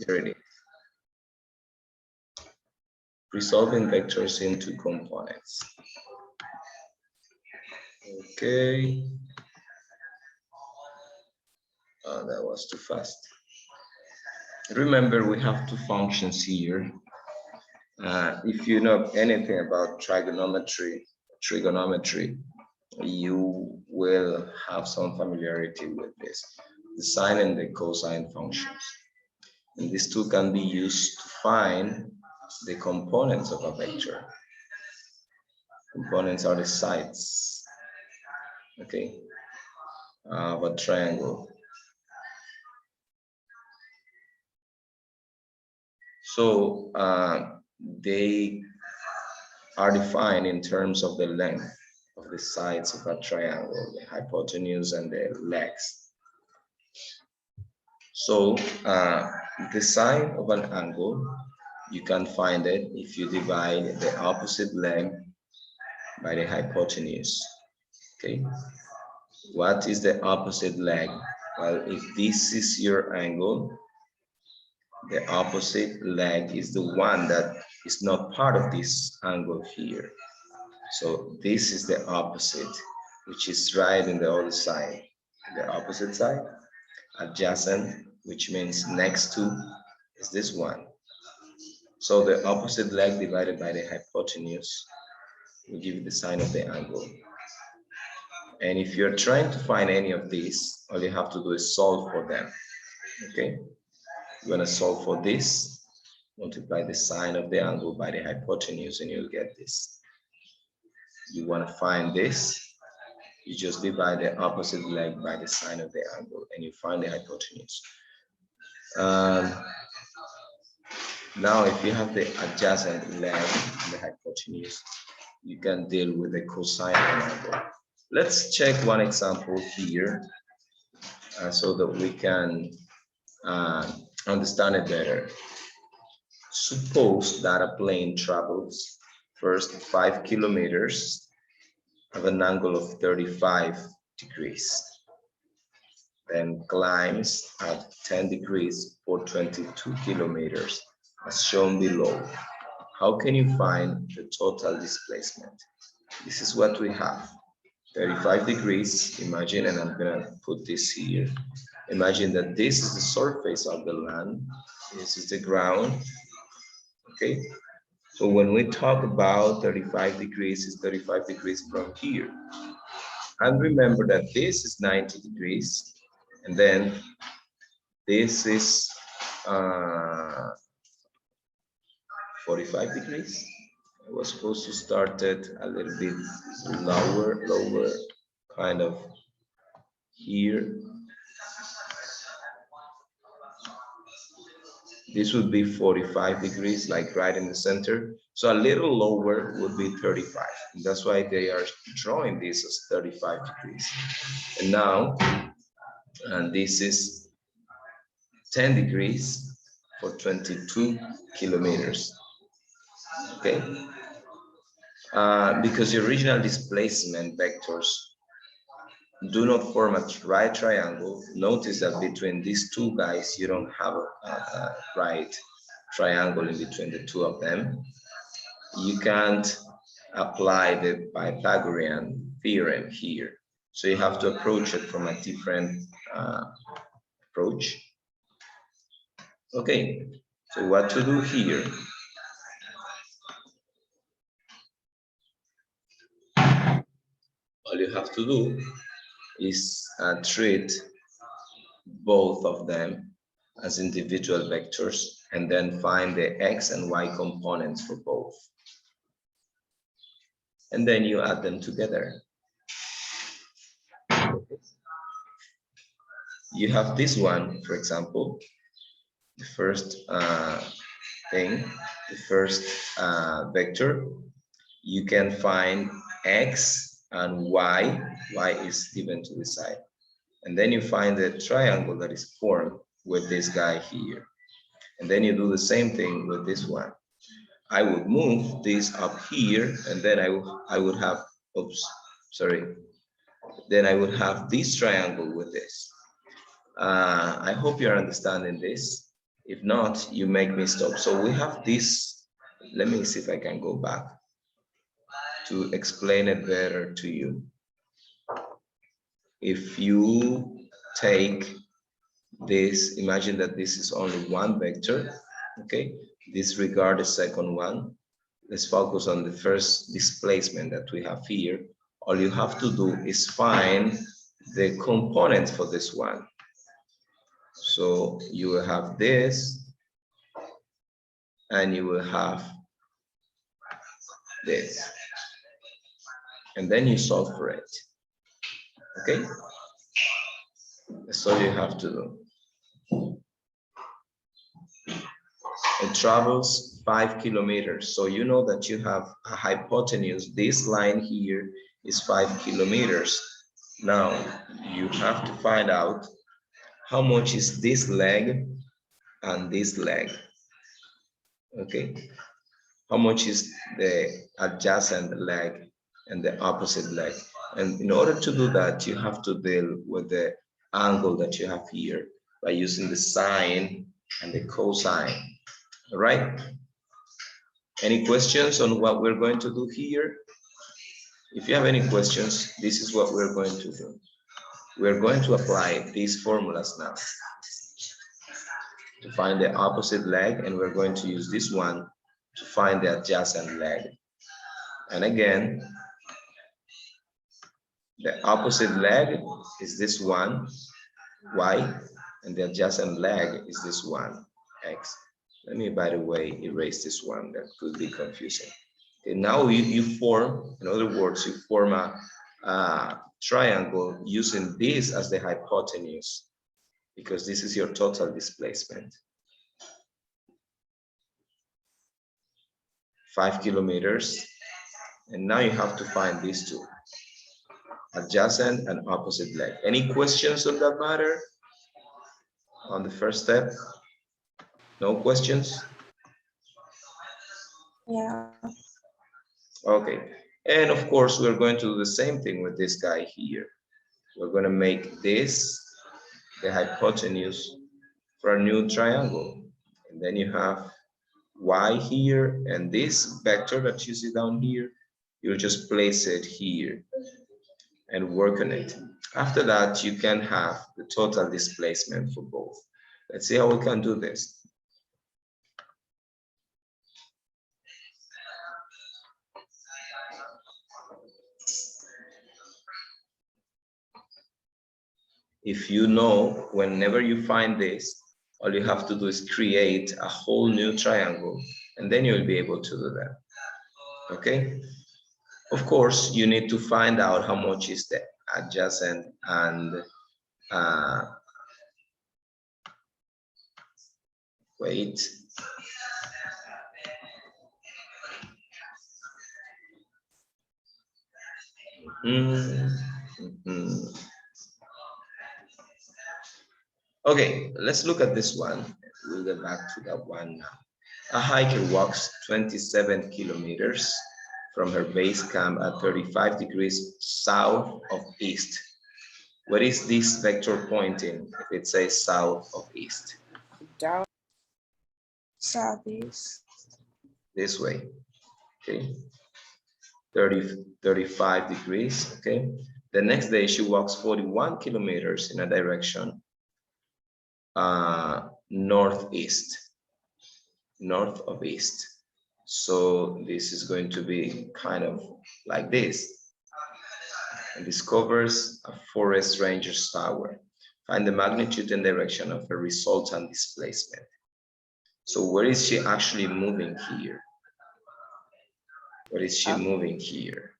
Here it is. Resolving vectors into components. Okay. Oh, that was too fast. Remember, we have two functions here. If you know anything about trigonometry, you will have some familiarity with this, the sine and the cosine functions. And these two can be used to find the components of a vector. Components are the sides, okay, of a triangle. So they are defined in terms of the length of the sides of a triangle, the hypotenuse and the legs. So the sine of an angle, you can find it if you divide the opposite leg by the hypotenuse. Okay, what is the opposite leg? Well, if this is your angle, the opposite leg is the one that is not part of this angle here. So this is the opposite, which is right in the other side. The opposite side, adjacent, which means next to, is this one. So the opposite leg divided by the hypotenuse will give you the sine of the angle. And if you're trying to find any of these, all you have to do is solve for them. Okay, you're gonna solve for this, multiply the sine of the angle by the hypotenuse, and you'll get this. You want to find this, you just divide the opposite leg by the sine of the angle, and you find the hypotenuse. Now, if you have the adjacent leg and the hypotenuse, you can deal with the cosine of an angle. Let's check one example here so that we can understand it better. Suppose that a plane travels first 5 kilometers at an angle of 35 degrees, then climbs at 10 degrees for 22 kilometers as shown below. How can you find the total displacement? This is what we have. 35 degrees, imagine, and I'm gonna put this here. Imagine that this is the surface of the land, this is the ground, okay? So when we talk about 35 degrees, it's 35 degrees from here. And remember that this is 90 degrees, and then this is 45 degrees. I was supposed to start it a little bit lower, kind of here. This would be 45 degrees, like right in the center. So a little lower would be 35. And that's why they are drawing this as 35 degrees. And now, and this is 10 degrees for 22 kilometers. Okay? Because the original displacement vectors do not form a right triangle. Notice that between these two guys, you don't have a right triangle in between the two of them. You can't apply the Pythagorean theorem here. So you have to approach it from a different approach. Okay, so what to do here? All you have to do is treat both of them as individual vectors and then find the x and y components for both. And then you add them together. You have this one, for example, the first thing, the first vector, you can find x and y is given to the side. And then you find the triangle that is formed with this guy here. And then you do the same thing with this one. I would move this up here, and then I would have, oops, sorry. Then I would have this triangle with this. I hope you're understanding this. If not, you make me stop. So we have this. Let me see if I can go back to explain it better to you. If you take this, imagine that this is only one vector, okay? Disregard the second one. Let's focus on the first displacement that we have here. All you have to do is find the components for this one. So you will have this, and you will have this. And then you solve for it, okay? That's all you have to do. It travels 5 kilometers. So you know that you have a hypotenuse. This line here is 5 kilometers. Now you have to find out how much is this leg and this leg. Okay. How much is the adjacent leg and the opposite leg? And in order to do that, you have to deal with the angle that you have here by using the sine and the cosine. All right. Any questions on what we're going to do here? If you have any questions, this is what we're going to do. We're going to apply these formulas now to find the opposite leg, and we're going to use this one to find the adjacent leg. And again, the opposite leg is this one, y, and the adjacent leg is this one, x. Let me, by the way, erase this one. That could be confusing. Okay, now you form, in other words, you form a triangle using this as the hypotenuse, because this is your total displacement. 5 kilometers. And now you have to find these two, adjacent and opposite leg. Any questions on that matter? On the first step? No questions? Yeah. Okay. And of course, we're going to do the same thing with this guy here. We're going to make this the hypotenuse for a new triangle. And then you have y here, and this vector that you see down here, you'll just place it here and work on it. After that, you can have the total displacement for both. Let's see how we can do this. If you know, whenever you find this, all you have to do is create a whole new triangle, and then you'll be able to do that. Okay? Of course, you need to find out how much is the adjacent and wait. Okay, let's look at this one. We'll get back to that one now. A hiker walks 27 kilometers from her base camp at 35 degrees south of east. Where is this vector pointing if it says south of east? Down. Southeast. This way, okay? 35 degrees, okay? The next day she walks 41 kilometers in a direction northeast, north of east. So this is going to be kind of like this. And this covers a forest ranger's tower. Find the magnitude and direction of the resultant displacement. So where is she actually moving here? Where is she moving here?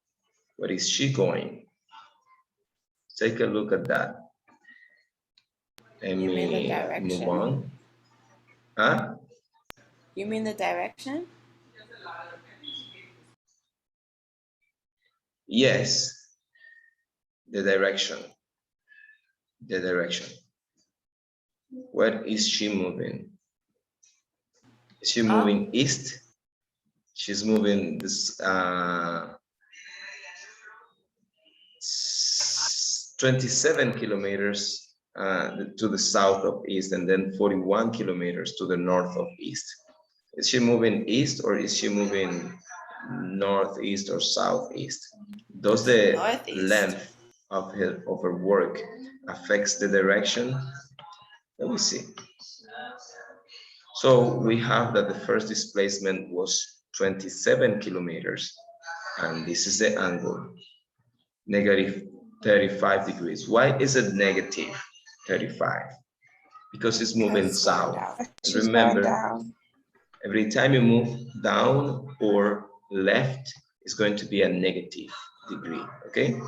Where is she going? Take a look at that. And You mean the move direction? on. Huh? You mean the direction? Yes. The direction. The direction. Where is she moving? Is she moving east? She's moving this 27 kilometers to the south of east, and then 41 kilometers to the north of east. Is she moving east or is she moving northeast or southeast? Does the Northeast. length of her work affects the direction? Let me see. So we have that the first displacement was 27 kilometers, and this is the angle, negative 35 degrees. Why is it negative 35? Because it's moving south. She's Remember, going down. every time you move down or left, it's going to be a negative degree, okay?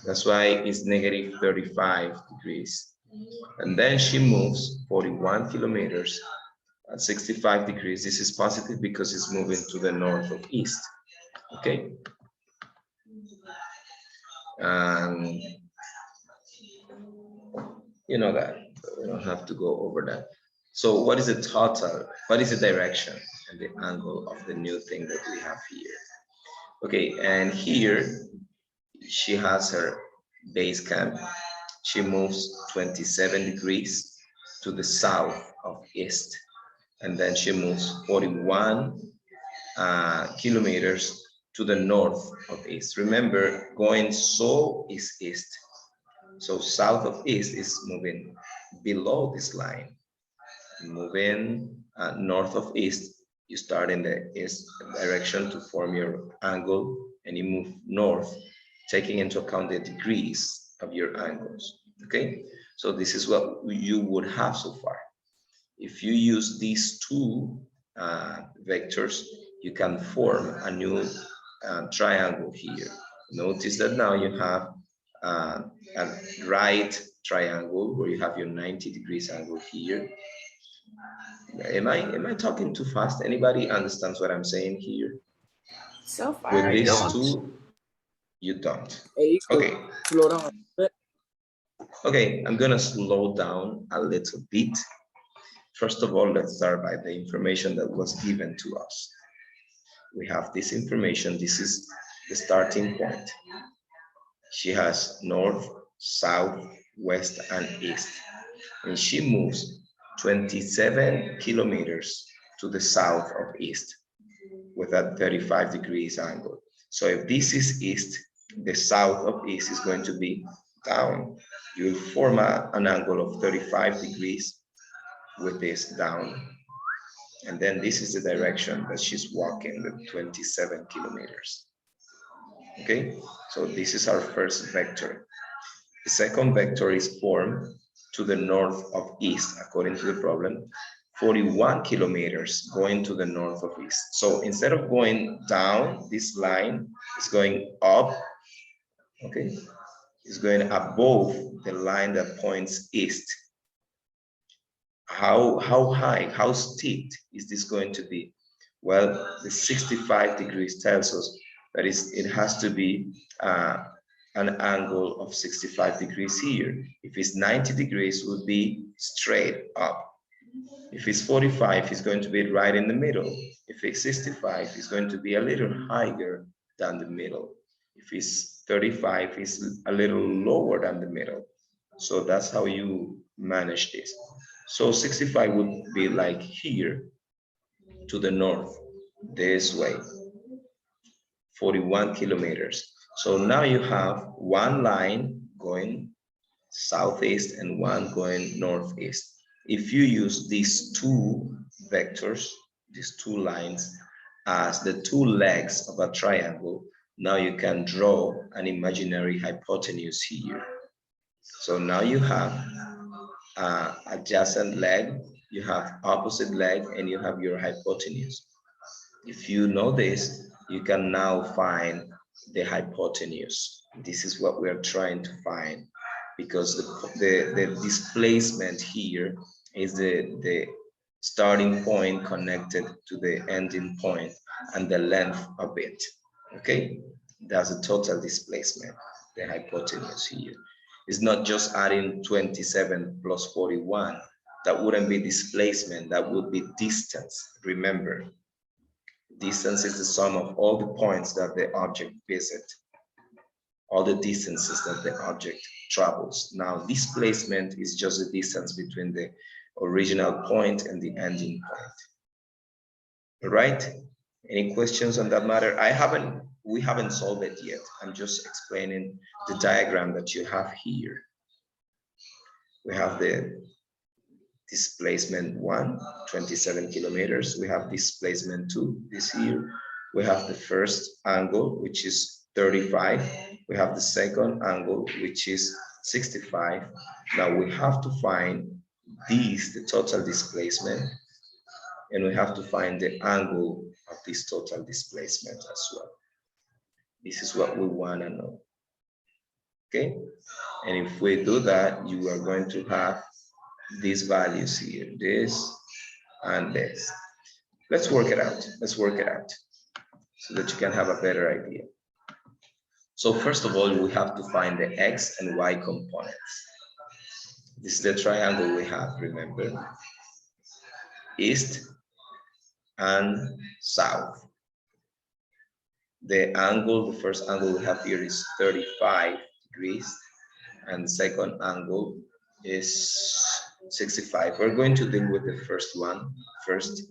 That's why it's negative 35 degrees. And then she moves 41 kilometers at 65 degrees. This is positive because it's moving to the north of east, okay? And you know that, we don't have to go over that. So what is the total, what is the direction and the angle of the new thing that we have here? Okay, and here she has her base camp. She moves 27 degrees to the south of east, and then she moves 41 kilometers to the north of east. Remember, going so is east. So south of east is moving below this line. Moving north of east, you start in the east direction to form your angle, and you move north, taking into account the degrees of your angles, okay? So this is what you would have so far. If you use these two vectors, you can form a new triangle here. Notice that now you have a right triangle where you have your 90 degrees angle here. Am I talking too fast? Anybody understands what I'm saying here? So far, With these two, you don't. Okay. Slow down. Okay, I'm gonna slow down a little bit. First of all, let's start by the information that was given to us. We have this information. This is the starting point. She has north, south, west, and east. And she moves 27 kilometers to the south of east with a 35 degrees angle. So if this is east, the south of east is going to be down. You will form an angle of 35 degrees with this down. And then this is the direction that she's walking, the 27 kilometers. Okay, so this is our first vector. The second vector is formed to the north of east, according to the problem, 41 kilometers going to the north of east. So instead of going down, this line is going up, okay? It's going above the line that points east. How high, how steep is this going to be? Well, the 65 degrees tells us that it has to be an angle of 65 degrees here. If it's 90 degrees, it would be straight up. If it's 45, it's going to be right in the middle. If it's 65, it's going to be a little higher than the middle. If it's 35, it's a little lower than the middle. So that's how you manage this. So 65 would be like here to the north, this way, 41 kilometers. So now you have one line going southeast and one going northeast. If you use these two vectors, these two lines, as the two legs of a triangle, now you can draw an imaginary hypotenuse here. So now you have adjacent leg, you have opposite leg, and you have your hypotenuse. If you know this, you can now find the hypotenuse. This is what we are trying to find, because the displacement here is the starting point connected to the ending point and the length of it. Okay, that's a total displacement, the hypotenuse here. It's not just adding 27 plus 41. That wouldn't be displacement, that would be distance. Remember, distance is the sum of all the points that the object visits. all the distances that the object travels. Now, displacement is just the distance between the original point and the ending point. All right? Any questions on that matter? We haven't solved it yet. I'm just explaining the diagram that you have here. We have the displacement 1, 27 kilometers. We have displacement 2, this here. We have the first angle, which is 35. We have the second angle, which is 65. Now we have to find these, the total displacement, and we have to find the angle of this total displacement as well. This is what we want to know. Okay? And if we do that, you are going to have these values here, this and this. Let's work it out. Let's work it out so that you can have a better idea. So first of all, we have to find the X and Y components. This is the triangle we have, remember? East and south. The angle, the first angle we have here is 35 degrees, and the second angle is 65. We're going to deal with the first one first.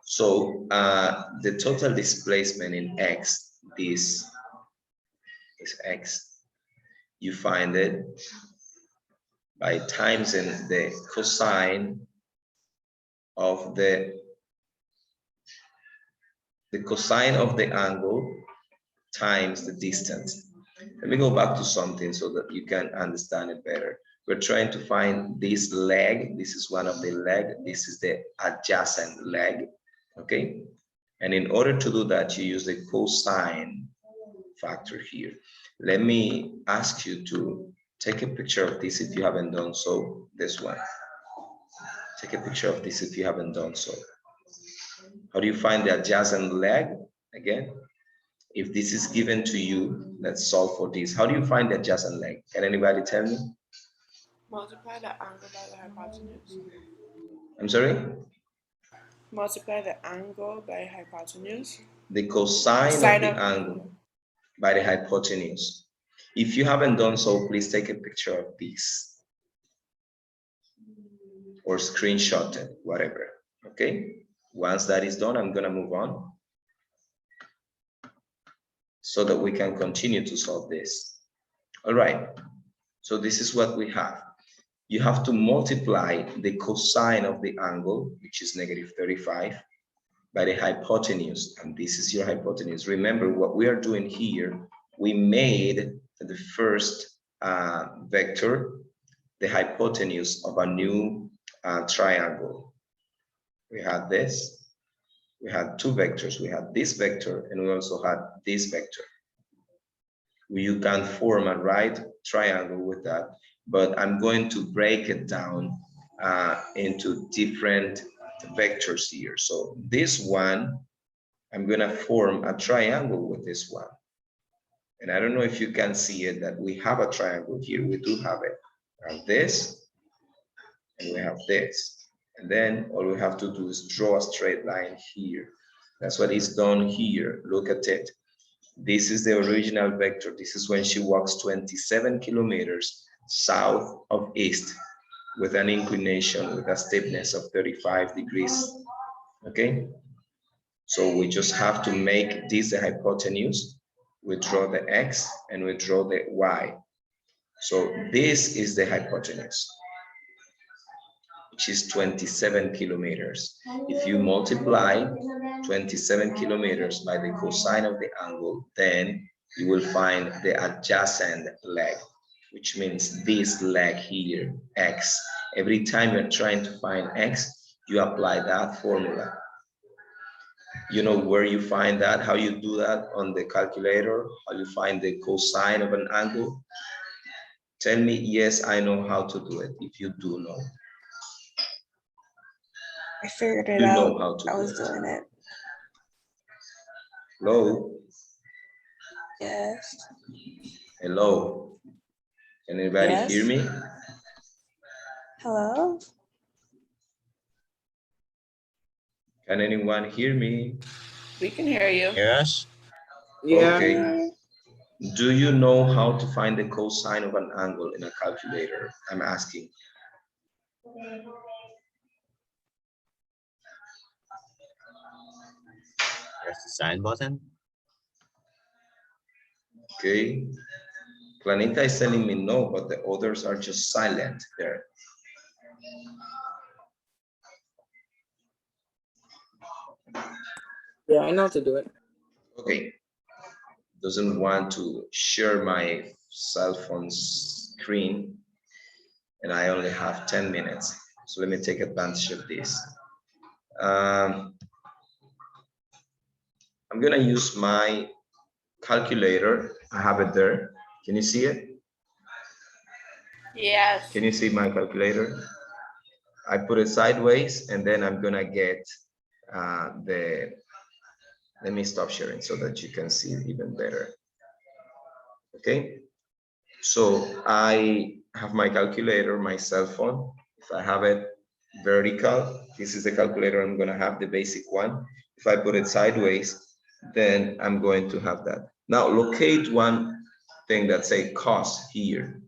So the total displacement in X, this is X. You find it by times in the cosine of the cosine of the angle times the distance. Let me go back to something so that you can understand it better. We're trying to find this leg. This is one of the leg. This is the adjacent leg, okay? And in order to do that, you use the cosine factor here. Let me ask you to take a picture of this if you haven't done so, this one. Take a picture of this if you haven't done so. How do you find the adjacent leg? Again, if this is given to you, let's solve for this. How do you find the adjacent leg? Can anybody tell me? Multiply the angle by the hypotenuse. I'm sorry? Multiply the angle by hypotenuse. The cosine of Sine the of angle by the hypotenuse. If you haven't done so, please take a picture of this or screenshot it, whatever, okay? Once that is done, I'm gonna move on so that we can continue to solve this. All right, so this is what we have. You have to multiply the cosine of the angle, which is negative 35, by the hypotenuse, and this is your hypotenuse. Remember what we are doing here, we made the first vector the hypotenuse of a new triangle. We had this, we had two vectors, we had this vector, and we also had this vector. You can form a right triangle with that, but I'm going to break it down into different vectors here. So this one, I'm gonna form a triangle with this one. And I don't know if you can see it, that we have a triangle here. We do have it. We have this, and we have this. And then all we have to do is draw a straight line here. That's what is done here. Look at it. This is the original vector. This is when she walks 27 kilometers south of east with an inclination, with a steepness of 35 degrees. Okay? So we just have to make this the hypotenuse. We draw the x and we draw the y. So this is the hypotenuse, which is 27 kilometers. If you multiply 27 kilometers by the cosine of the angle, then you will find the adjacent leg, which means this leg here, x. Every time you're trying to find x, you apply that formula. You know where you find that, how you do that on the calculator, how you find the cosine of an angle? Tell me, yes, I know how to do it, if you do know. I figured it You out. know how to I do was it. doing it. Hello? Yes. Hello? Can anybody Yes. hear me? Hello? Can anyone hear me? We can hear you. Yes. Okay. Do you know how to find the cosine of an angle in a calculator? I'm asking. Press the sign button. Okay. Planeta is telling me no, but the others are just silent there. Yeah, I know how to do it. Okay. Doesn't want to share my cell phone screen, and I only have 10 minutes. So let me take advantage of this. I'm gonna use my calculator. I have it there. Can you see it? Yes. Can you see my calculator? I put it sideways, and then I'm gonna get let me stop sharing so that you can see it even better. Okay, so I have my calculator, my cell phone. If I have it vertical, this is the calculator I'm gonna have, the basic one. If I put it sideways, then I'm going to have that. Now locate one thing that say cos here.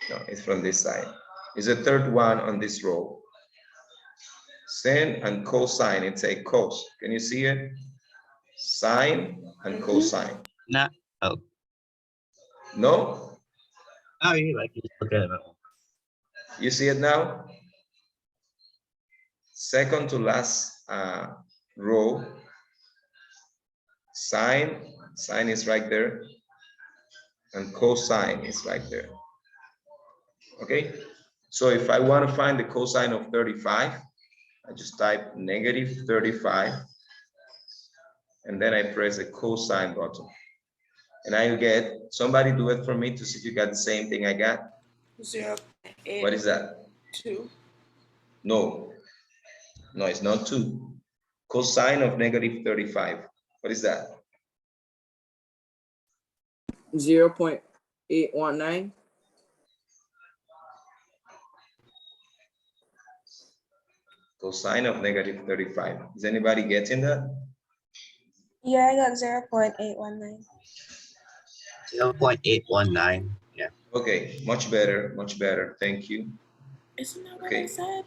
No, it's from this side. It's the third one on this row. Sin and cosine, it's a cos. Can you see it? Sine and cosine. No. Oh. No? Oh, you like it. Okay. You see it now? Second to last row. Sine is right there. And cosine is right there. Okay? So if I want to find the cosine of 35, I just type -35. And then I press the cosine button. And I get, somebody do it for me to see if you got the same thing I got. 0.82. What is that? No, it's not 2. Cosine of -35. What is that? 0.819. Cosine of -35. Is anybody getting that? Yeah, I got 0.819. 0.819. Yeah. Okay, much better, much better. Thank you. Isn't that what Okay. I said?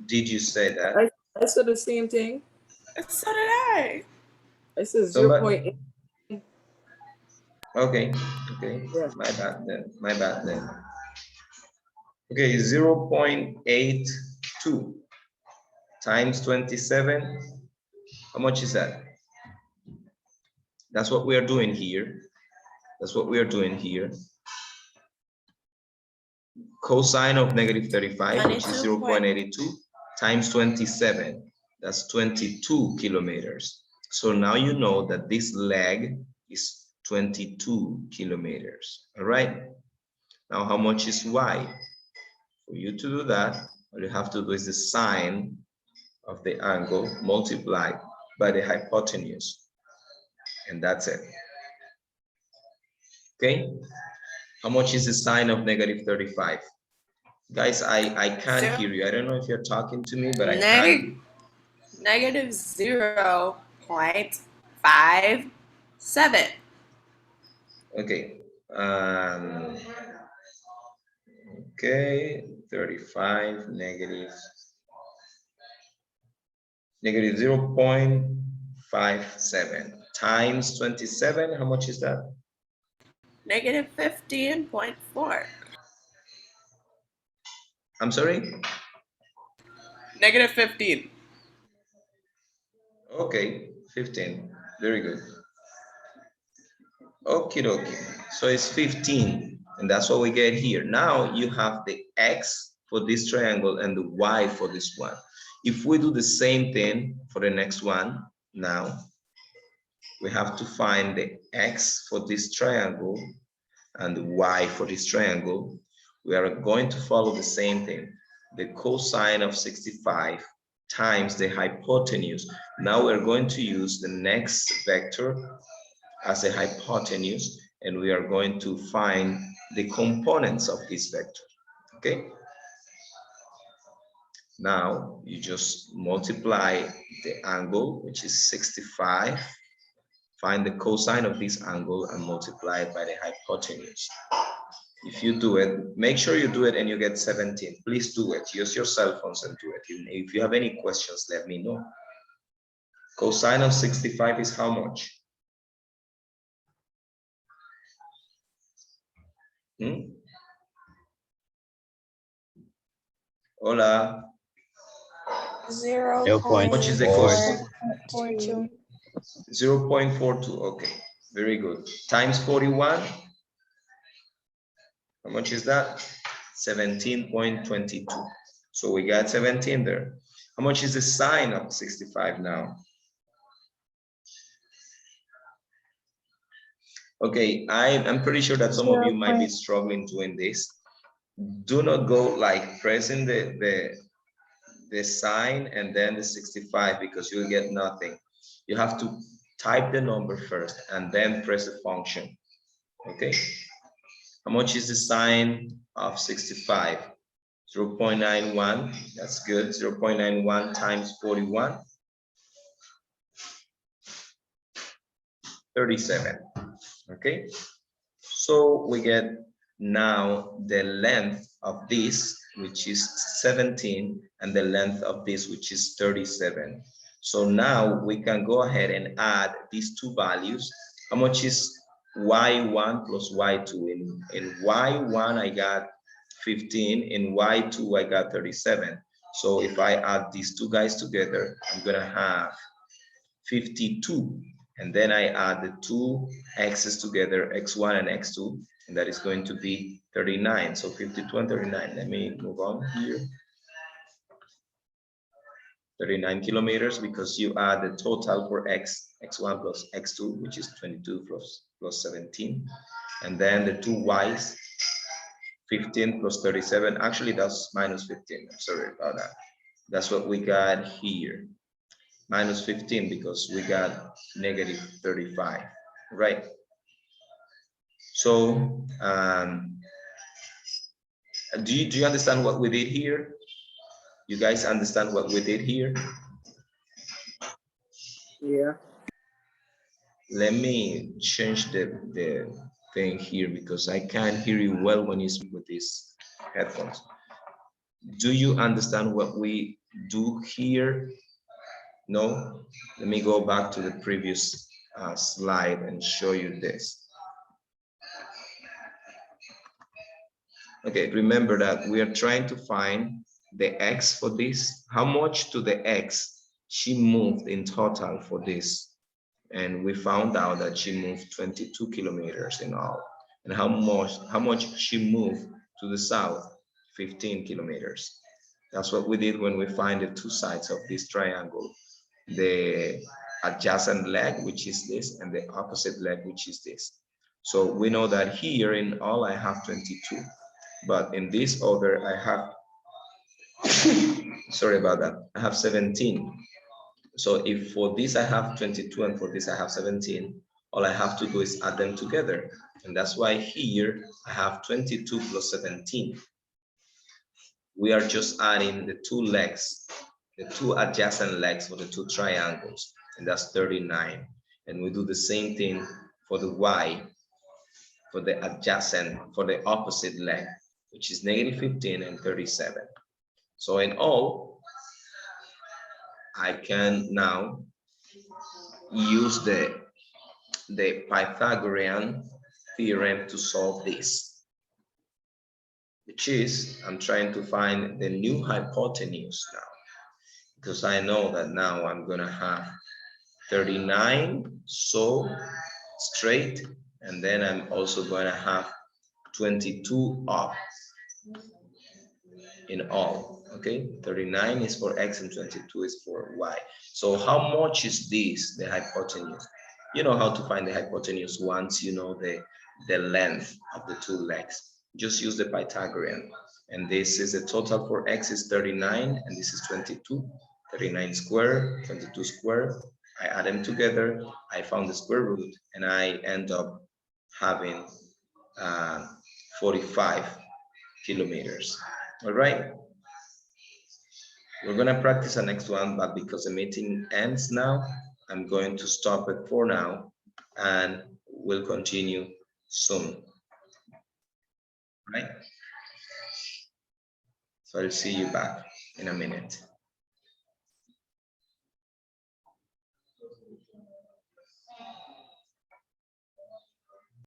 Did you say that? I said the same thing. So did I. I said Somebody? 0.8. Okay, Yeah. my bad then. Okay, 0.82 times 27. How much is that? That's what we are doing here. Cosine of -35, which is 0.82 times 27. That's 22 kilometers. So now you know that this leg is 22 kilometers. All right. Now, how much is y? For you to do that, all you have to do is the sine of the angle multiplied by the hypotenuse. And that's it. Okay. How much is the sine of -35? Guys, I can't hear you. I don't know if you're talking to me, but I can't. Negative 0.57. Okay. Okay, 35 negative 0.57 times 27. How much is that? Negative 15.4. I'm sorry? Negative 15. Okay, 15. Very good. Okie dokie. So it's 15, and that's what we get here. Now you have the x for this triangle and the y for this one. If we do the same thing for the next one, now we have to find the x for this triangle and the y for this triangle. We are going to follow the same thing. The cosine of 65 times the hypotenuse. Now we're going to use the next vector as a hypotenuse, and we are going to find the components of this vector. Okay. Now you just multiply the angle, which is 65, find the cosine of this angle and multiply it by the hypotenuse. If you do it, make sure you do it and you get 17. Please do it. Use your cell phones and do it. If you have any questions, let me know. Cosine of 65 is how much? Hola. 0.442. Much is the cosine? 0.42. Okay, very good. Times 41. How much is that? 17.22. So we got 17 there. How much is the sine of 65 now? Okay, I'm pretty sure that some of you might be struggling doing this. Do not go like pressing the sign and then the 65 because you'll get nothing. You have to type the number first and then press the function. Okay. How much is the sine of 65? 0.91. That's good. 0.91 times 41. 37. Okay. So we get now the length of this, which is 17, and the length of this, which is 37. So now we can go ahead and add these two values. How much is y1 plus y2? In y1, I got 15. In y2, I got 37. So if I add these two guys together, I'm going to have 52. And then I add the two x's together, x1 and x2, and that is going to be 39. So 52 and 39. Let me move on here. 39 kilometers because you add the total for x1 plus x2, which is 22 plus 17. And then the two y's, 15 plus 37. Actually, that's minus 15. I'm sorry about that. That's what we got here. Minus 15 because we got negative 35, right? So do you understand what we did here? You guys understand what we did here? Yeah. Let me change the thing here because I can't hear you well when you speak with these headphones. Do you understand what we do here? No? Let me go back to the previous slide and show you this. Okay, remember that we are trying to find the x for this. How much to the x she moved in total for this? And we found out that she moved 22 kilometers in all. And how much she moved to the south? 15 kilometers. That's what we did when we find the two sides of this triangle. The adjacent leg, which is this, and the opposite leg, which is this. So we know that here in all I have 22, but in this other I have, sorry about that, I have 17. So if for this I have 22 and for this I have 17, all I have to do is add them together. And that's why here I have 22 plus 17. We are just adding the two legs, the two adjacent legs for the two triangles, and that's 39. And we do the same thing for the y, for the adjacent, for the opposite leg, which is negative 15 and 37. So in all, I can now use the Pythagorean theorem to solve this, which is I'm trying to find the new hypotenuse now, because I know that now I'm going to have 39 so straight, and then I'm also going to have 22 up in all. Okay, 39 is for x and 22 is for y. So how much is this, the hypotenuse? You know how to find the hypotenuse once you know the length of the two legs. Just use the Pythagorean. And this is the total for x is 39 and this is 22. 39 squared, 22 squared. I add them together. I found the square root and I end up having 45 kilometers. All right. We're going to practice the next one, but because the meeting ends now, I'm going to stop it for now. and we'll continue soon. Right? So I'll see you back in a minute.